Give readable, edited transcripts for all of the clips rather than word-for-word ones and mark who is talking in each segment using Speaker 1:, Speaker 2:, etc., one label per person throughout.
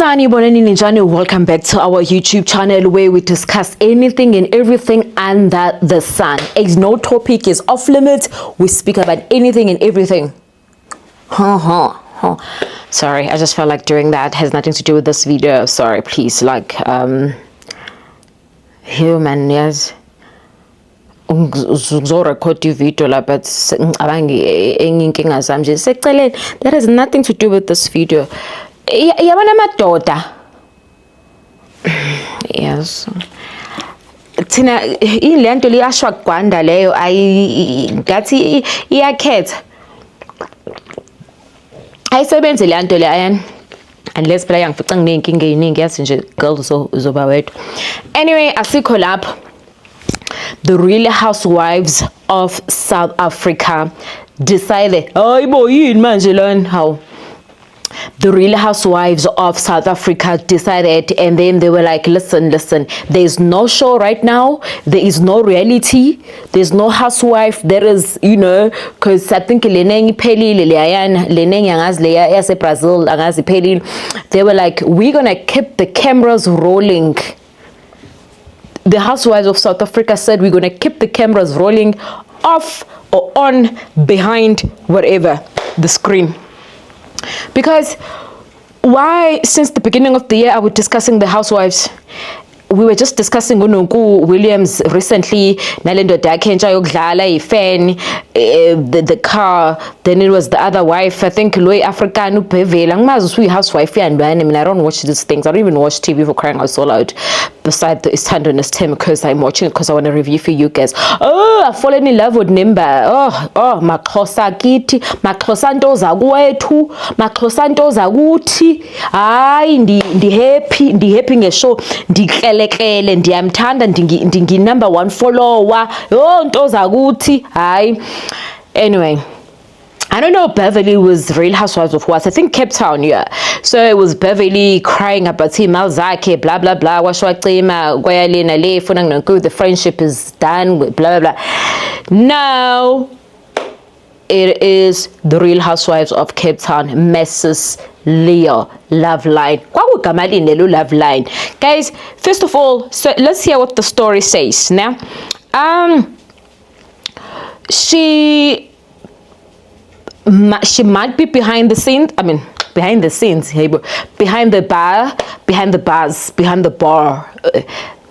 Speaker 1: Sanibonani Ninjani, welcome back to our YouTube channel where we discuss anything and everything under the sun. As no topic is off limits, we speak about anything and everything. Sorry, I just felt like doing that. It has nothing to do with this video. Sorry, please, like, human, yes. Record video la, but that has nothing to do with this video. Yabona madoda. Yes. Thina ilento liyashwa kugwanda leyo ngathi iyakhetha. Ayisebenze le nto le ayani. Unless phela yangifica nginenkinga eziningi yazi nje girls uzoba wedwa. Anyway, asikho lapho. The Real Housewives of South Africa decided, hayibo yini manje lana how the Real Housewives of South Africa decided, and then they were like, listen, there's no show right now, there is no reality, there's no housewife, there is, because I think lenengi pelile leayana lenengi angazi leya yase Brazil angazi pelile. They were like, we're gonna keep the cameras rolling. The Housewives of South Africa said, we're gonna keep the cameras rolling off or on behind whatever the screen. Because why, since the beginning of the year, I was discussing the Housewives. We were just discussing Ununku Williams recently, Nalendo Dakenja Yogdala, fan, the car, then it was the other wife, I think Loy African Pevelang Mazui housewife and I mean I don't watch these things. I don't even watch TV for crying out so loud. Besides the Istandonis Tim because I'm watching it because I want to review for you guys. Oh, I've fallen in love with Nimba. Oh, Maklosa Kiti, Maklosanto Zaguetu, Maklosanto Zaguti. Ay, ndi happy ngeshow, ndikelekele, ndiyamthanda, ndingi number 1 follower. Oh, nto zakuthi. Hayi. Anyway, I don't know if Beverly was Real Housewives of what. I think Cape Town, yeah. So it was Beverly crying about him, Malzake, blah blah blah. The friendship is done with blah blah blah. Now it is the Real Housewives of Cape Town, Mrs. Leo Loveline. Loveline. Guys, first of all, so let's hear what the story says. Now, she might be behind the scenes. I mean, behind the scenes, behind the bar.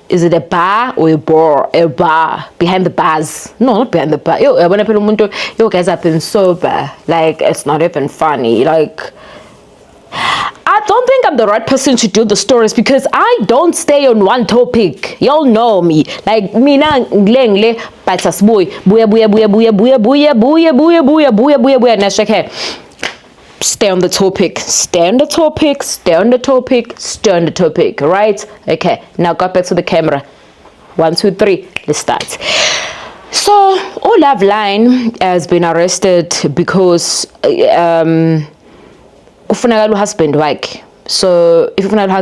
Speaker 1: Is it a bar or a bar? A bar behind the bars. No, not behind the bar. You guys have been sober. Like, it's not even funny. Like, I don't think I'm the right person to do the stories because I don't stay on one topic. Y'all know me. Like, mina ngle batas boy. Buya. Stay on the topic. Right? Okay. Now go back to the camera. 1, 2, 3. Let's start. So, Loveline has been arrested because ufunakala husband wakhe. So if ufunakala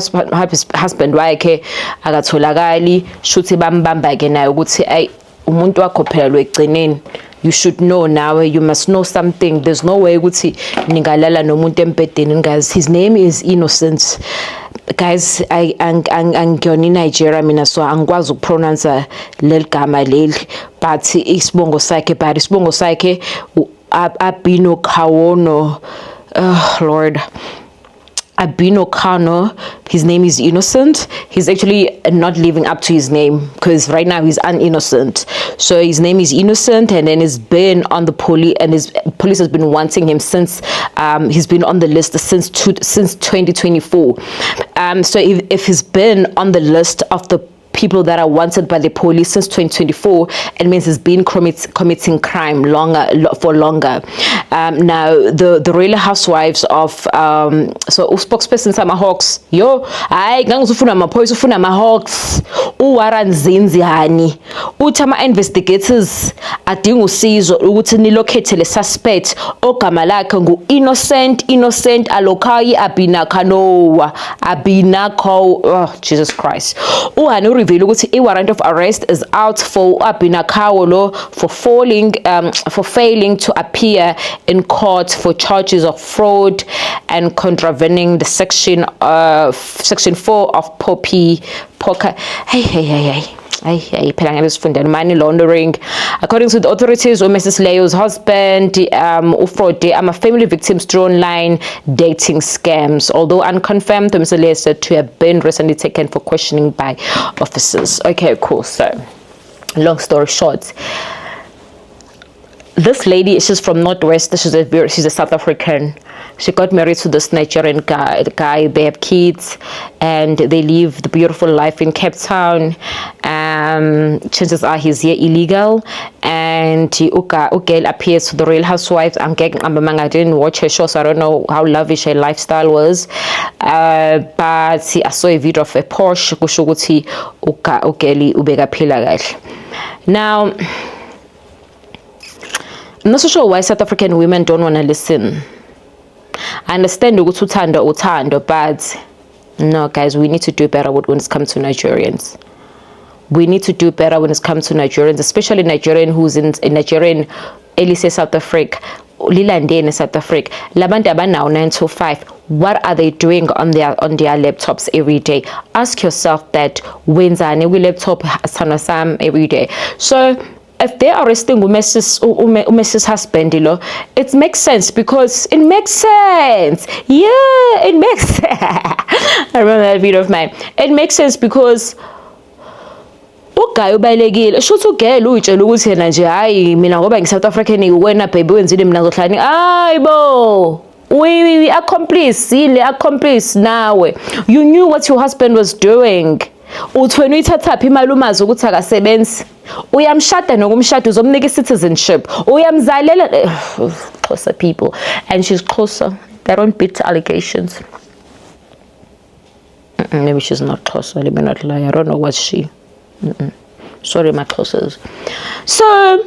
Speaker 1: husband wakhe akatholakali shuthi bambamba ke nayo ukuthi ay umuntu wakho phela lo egcineni. You should know now, you must know something. There's no way ukuthi ningalala nomuntu empedeni guys. His name is Innocent. Guys, angiyona iNigeria mina so angikwazi ukupronounce leli gama leli, but isibongo sakhe Abino Kawono. Lord, Abino Kano. His name is Innocent. He's actually not living up to his name because right now he's uninnocent. So his name is Innocent, and then he's been on the police, and his police has been wanting him since he's been on the list since 2024. So if he's been on the list of the people that are wanted by the police since 2024, it means he's been committing crime for longer. Now the Real Housewives of so spokesperson Sama Hawks hayi ngangizufuna amaphoyisa ufuna ama-Hawks uWarren Zinzihani uthi ama-investigators adinga usizo ukuthi nilocate le suspect ogama lakhe ngu-innocent Alokai Abinakho. Oh, Jesus Christ. Uhani reveal ukuthi i-warrant of arrest is out for Abinakawo lo for failing to appear in court for charges of fraud and contravening the section 4 of POCA. Money laundering. According to the authorities, Mrs. Leo's husband, Ufrode, family victims through online dating scams. Although unconfirmed, Mr. Leo is said to have been recently taken for questioning by officers. Okay, cool. So, long story short, this lady is just from Northwest. She's a South African. She got married to this Nigerian guy. They have kids, and they live the beautiful life in Cape Town. Chances are he's here illegal, and Ugel appears to the Real Housewives. I didn't watch her show, so I don't know how lavish her lifestyle was. But I saw a video of a Porsche. Now, I'm not so sure why South African women don't want to listen. I understand utando, but no, guys, we need to do better when it comes to Nigerians. We need to do better when it comes to Nigerians, especially Nigerian who's in Nigerian, Elise South Africa, Lilandene South Africa, Labanda now 9 to 5. What are they doing on their laptops every day? Ask yourself that. When's a new laptop every day? So if they are arresting Mrs. husband, it makes sense because it makes sense. Yeah, it makes sense. I remember that video of mine. It makes sense because ugayi ubalekile shuthi ugela uyitshela ukuthi yena nje hayi mina ngoba ngi-South African wena baby wenzile mina ngizohlani hayibo we accomplice yile accomplice nawe. You knew what your husband was doing. Uthi wena uyithathaphi imali umazi ukuthi akasebenzi, uyamshada nokumshada uzomnika i-citizenship, uyamzalela Xhosa people, and she's Xhosa. They don't beat allegations. Maybe she's not Xhosa, let me not lie, I don't know what she. Sorry, my Xhosas. So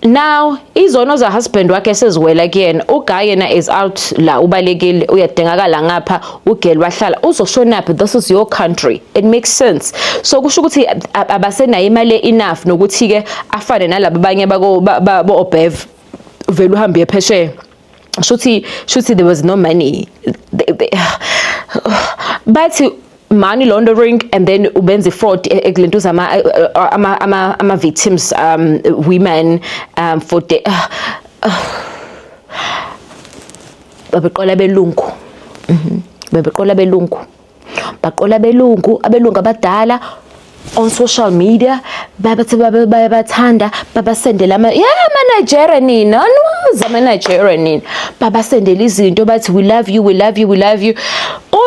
Speaker 1: now izono za husband wakhe sezwela again. Ugayena is out la ubalekile uyadengakala ngapha ugeli wahlala uzoshonaphi. This is your country. It makes sense. So kusho ukuthi abasenayo imali enough nokuthi ke afane nalabo abanye bako Obev vele uhambe pheshe. Shuthi there was no money. But money laundering, and then ubenze fraud eklentuza ama victims women for the babeqola belungu abadala on social media babathanda babasendela Nigerian Nigerian babasendela izinto bathi we love you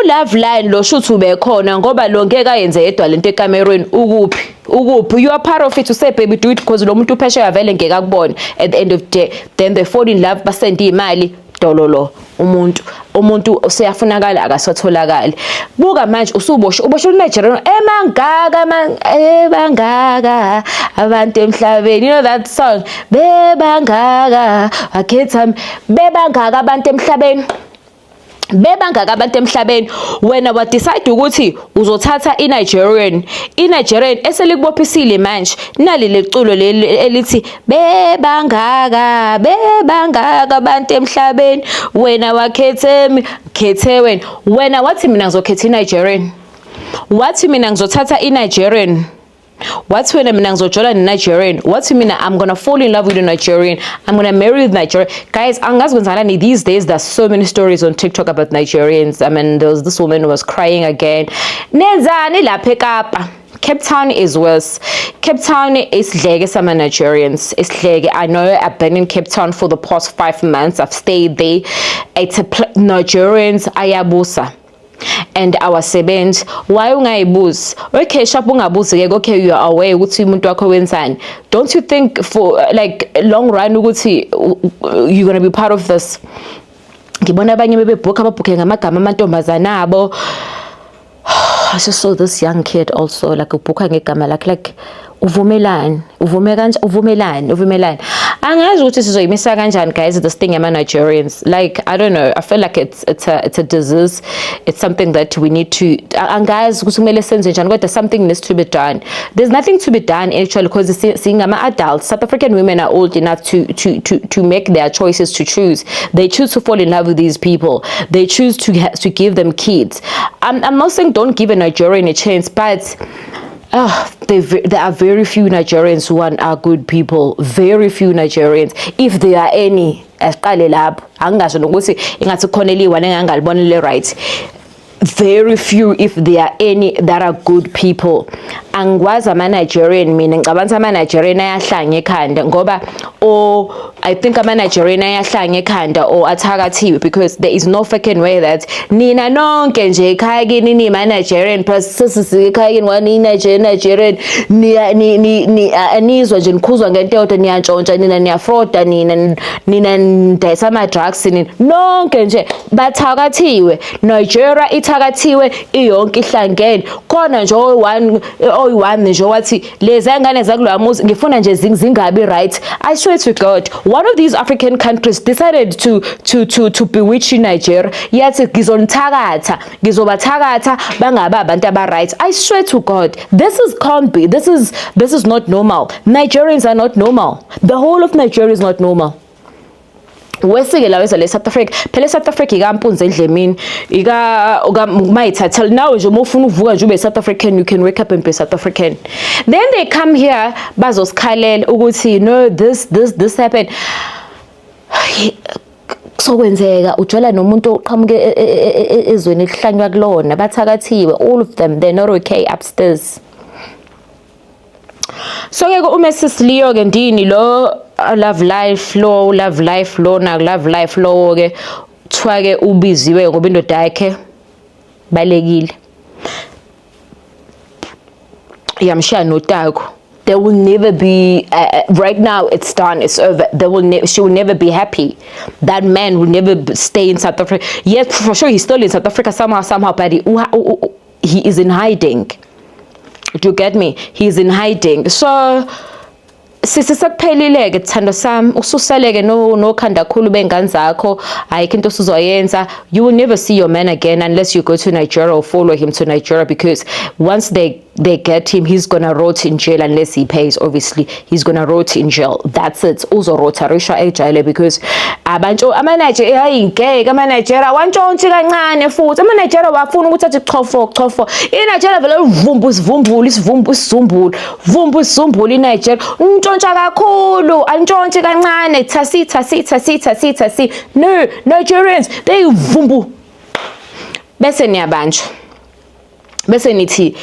Speaker 1: love line lo shoot ube khona ngoba lo ngeke ayenze yedwa lento ekamerweni ukuphi you are part of it to say baby do it because lo muntu uphesheya vele ngeke akubone at the end of the day. Then they fall in love basenda imali dololo umuntu useyafunakala akasatholakali. Buka manje uboshe uNigerian ebangaka abantu emhlabeni. You know that song bebangaka akhetha bebangaka abantu emhlabeni wena wa decide ukuthi uzothatha i-Nigerian eselikubophisile manje nali leculo elithi bebangaka abantu emhlabeni wena wakhethe wena wathi mina ngizokhetha i-Nigerian, wathi mina ngizothatha i-Nigerian, wathi wena mina ngizojola ne-Nigerian, wathi mina I'm gonna fall in love with a Nigerian, I'm gonna marry with Nigerian. Guys, angazi kwenzanani these days. There's so many stories on TikTok about Nigerians. I mean, there was this woman who was crying again. Nenzani lapha eKapa. Cape Town is worse. Cape Town is Lege some Nigerians. It's Lege. I know I've been in Cape Town for the past 5 months. I've stayed there. It's Nigerians ayabusa. And our sebenzi why ungayibuzi okay shapho ungabuzi ke okay you are aware ukuthi umuntu wakho wenzani. Don't you think for like long run ukuthi you're going to be part of this? Ngibona abanye bebebhuka ababhuke ngamagama amantombazana abo. I just saw this young kid also like ubhuka ngegama like uvumelani. angazi ukuthi sizoyimisa kanjani guys this thing ama Nigerians. Like I don't know, I feel like it's a disease, it's something that we need to angazi ukuthi kumele senze njani kodwa something needs to be done. There's nothing to be done actually because seeing ama adults, South African women are old enough to make their choices, to choose. They choose to fall in love with these people. They choose to give them kids. I'm not saying don't give a Nigerian a chance, but there are very few Nigerians who are good people. Very few Nigerians, if there are any. Asiqale lapho angasho nokuthi ingathi khona eliwane engangalibonile right. Very few, if there are any, that are good people. Angikwazi ama Nigerian mina ngicabanga ama Nigerian ayahlanga ekhanda ngoba I think ama Nigerian ayahlanga ekhanda athakathiwe because there is no fucking way that nina nonke nje ekhaya kini ni ma Nigerian plus sisi ekhaya kini wani Nigerian ni anizwa nje nikhuzwa ngento yodwa niyantshontsha nina niyafroda nina ndayisa ama drugs nina nonke nje bathakathiwe. Nigeria ithakathiwe iyonke ihlangene khona nje oyi-one nje wathi lezi ngane zakuloya muzi ngifuna nje zingabi right. I swear to God, one of these African countries decided to bewitch Nigeria. Yathi ngizobathakatha bangabe abantu aba right. I swear to God, this can't be. This is not normal. Nigerians are not normal. The whole of Nigeria is not normal. Wesike la weza South Africa phela South Africa ikampunza endlemini mayithatha now nje mofuna uvuka nje ube South African, you can wake up and be South African. Then they come here bazosikhalela ukuthi no this happened. Sokwenzeka ujwala nomuntu oqhamuke ezweni elihlanywa kulona bathakathiwe, all of them, they're not okay upstairs. So ke uMrs Leo ke ndini lo love life law na love life law ke kuthiwa ke ubiziwe ngoba indoda yakhe balekile yamshiya notako. There will never be right now it's done, it's over. She will never be happy. That man will never stay in South Africa. Yes, for sure he's still in South Africa somehow but he is in hiding. Do you get me? He's in hiding. So sisakuphelile ke thando sami ususeleke no khanda khulu bengane zakho ayikho into usuzoyenza. You will never see your man again unless you go to Nigeria or follow him to Nigeria, because once they get him, he's gonna rot in jail unless he pays. Obviously he's gonna rot in jail, that's it. Uzorotarisha ejele because abantu ama Nigeria ayingeke ama Nigeria wantshontshe kancane futhi ama Nigeria bafuna ukuthi athi chofo iNigeria vele ivumbu isizumbulu iNigeria ntshontsha kakhulu antshontshe kancane thasi. No, Nigerians they vumbu bese niyabanjwa bese nithi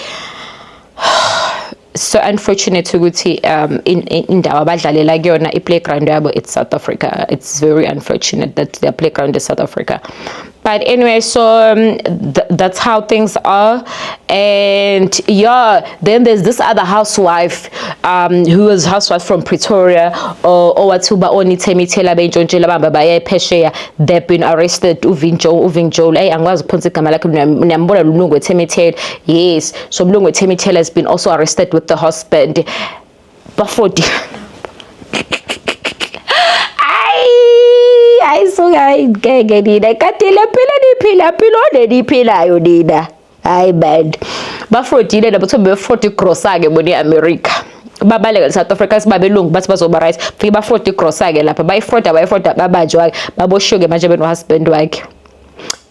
Speaker 1: so unfortunate ukuthi indawo abadlalela kuyona i-playground yabo it's South Africa. It's very unfortunate that their playground is South Africa. But anyway, so that's how things are. And yeah, then there's this other housewife who is housewife from Pretoria owathuba onithemithela bentshontshela bamba baye phesheya. They've been arrested. Uving Joel angikwazi ukuphonsa igama lakhe niyambona lumlungu wethemithela. Yes, so umlungu wethemithela has been also arrested with the husband. Bafodi ayisukayigeke nina katile phila oneniphilayo nina hayi bad bafrodile nabo thombe 40 gross ake boni America babaleka South Africa sibabelungu bathi bazoba right fike ba 40 gross ake lapha bayifroda babanjwa baboshuke manje beno husband wakhe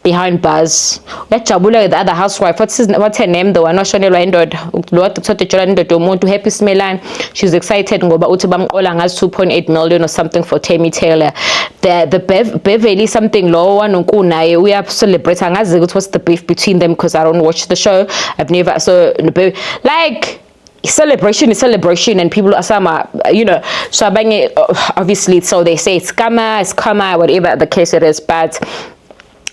Speaker 1: behind bars. Uyajabula the other housewife, what's her name, the one oshonelwa indoda lo uthathe jola indoda umuntu Happy Smelane. She's excited ngoba uthi bamqola ngazi 2.8 million or something for Tammy Taylor. The Beverly something lo wanonku naye uya celebrate angazi ukuthi what's the beef between them because I don't watch the show. I've never like celebration is celebration and people are some so obviously so they say it's karma whatever the case it is, but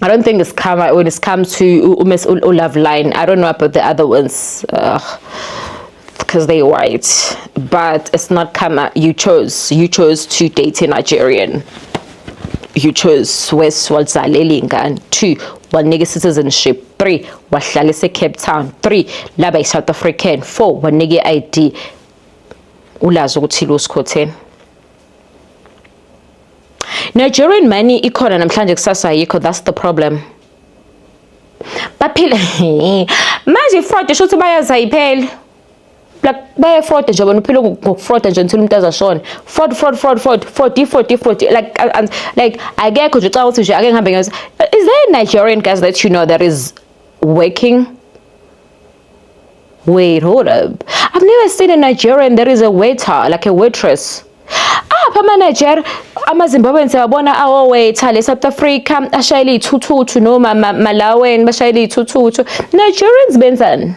Speaker 1: I don't think it's karma when it comes to Love Line. I don't know about the other ones because they're white, but it's not karma. You chose to date a Nigerian. You chose West Walzalelingan. 2 wanike citizenship. 3 wahlalise Cape Town. 3 laba South African. 4 wanike ID. Ulazi ukuthi lo skhotheni. Nigerian money ikhona namhlanje kusasa ayikho, that's the problem. Baphila manje ifraud isho ukuthi bayaza iphela. Like bayafraud nje bona uphila ngokufraud nje until umuntu azashona. Fraud 40 like akekho nje xa uthi nje ake ngihambe ngazi. Is there a Nigerian guys that you know that is working? Wait, hold up. I've never seen a Nigerian that is a waiter, like a waitress. Ama Niger, ama Zimbabwean siyabona awo waiter le South Africa ashayela ithuthu noma Malawian bashayela ithuthu. Nigerians benzani?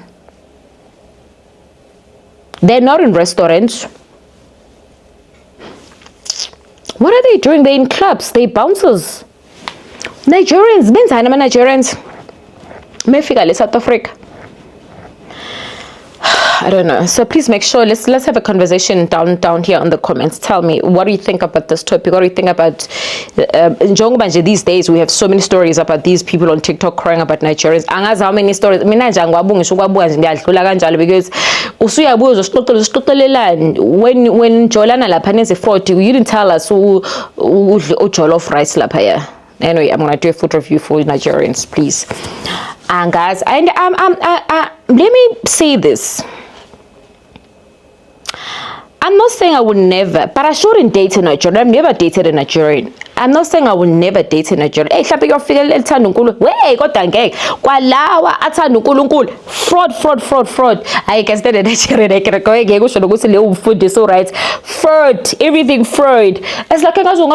Speaker 1: They're not in restaurants. What are they doing? They're in clubs. They're bouncers. Nigerians benzani ama Nigerians? Mefika le South Africa. I don't know. So please make sure let's have a conversation down here on the comments. Tell me, what do you think about this topic? What do you think about Njongobanje these days? We have so many stories about these people on TikTok crying about Nigerians. Angazi how many stories. Mina nje angwabu ngisho kwabuka nje ngiyadlula kanjalo because usuyabuza usixoxelelani when Jolana lapha nenze fraud, you didn't tell us jollof rice lapha yeah. Anyway, I'm gonna do a food review for Nigerians, please. And guys, and let me say this. I'm not saying I would never, but I shouldn't date a Nigerian. I've never dated a Nigerian. I'm not saying I would never date a Nigerian. Hey, mhlawumbe kuyofika elithanda uNkulunkulu. Wey, kodwa ngeke. Kwalawa athanda uNkulunkulu. Fraud. I guess that a Nigerian ngeke usho ukuthi leyo food is so right. Fraud, everything fraud. It's like ngazo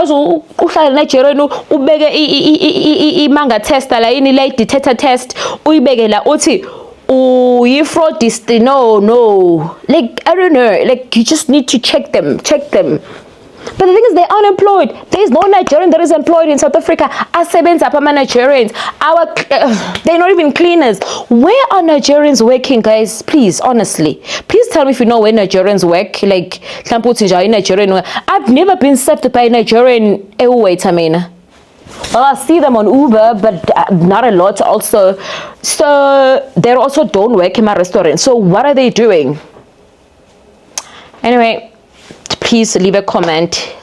Speaker 1: uhlala Nigerian ubeke imanga tester la ini late detector test uyibeke la uthi you fraudist. No. Like, I don't know. Like, you just need to check them. But the thing is, they're unemployed. There is no Nigerian that is employed in South Africa. Asebenza pama Nigerians. They're not even cleaners. Where are Nigerians working, guys? Please, honestly. Please tell me if you know where Nigerians work. Like, Nigerian. I've never been served by a Nigerian waiter, Well, I see them on Uber, but not a lot also. So they also don't work in my restaurant. So what are they doing? Anyway, please leave a comment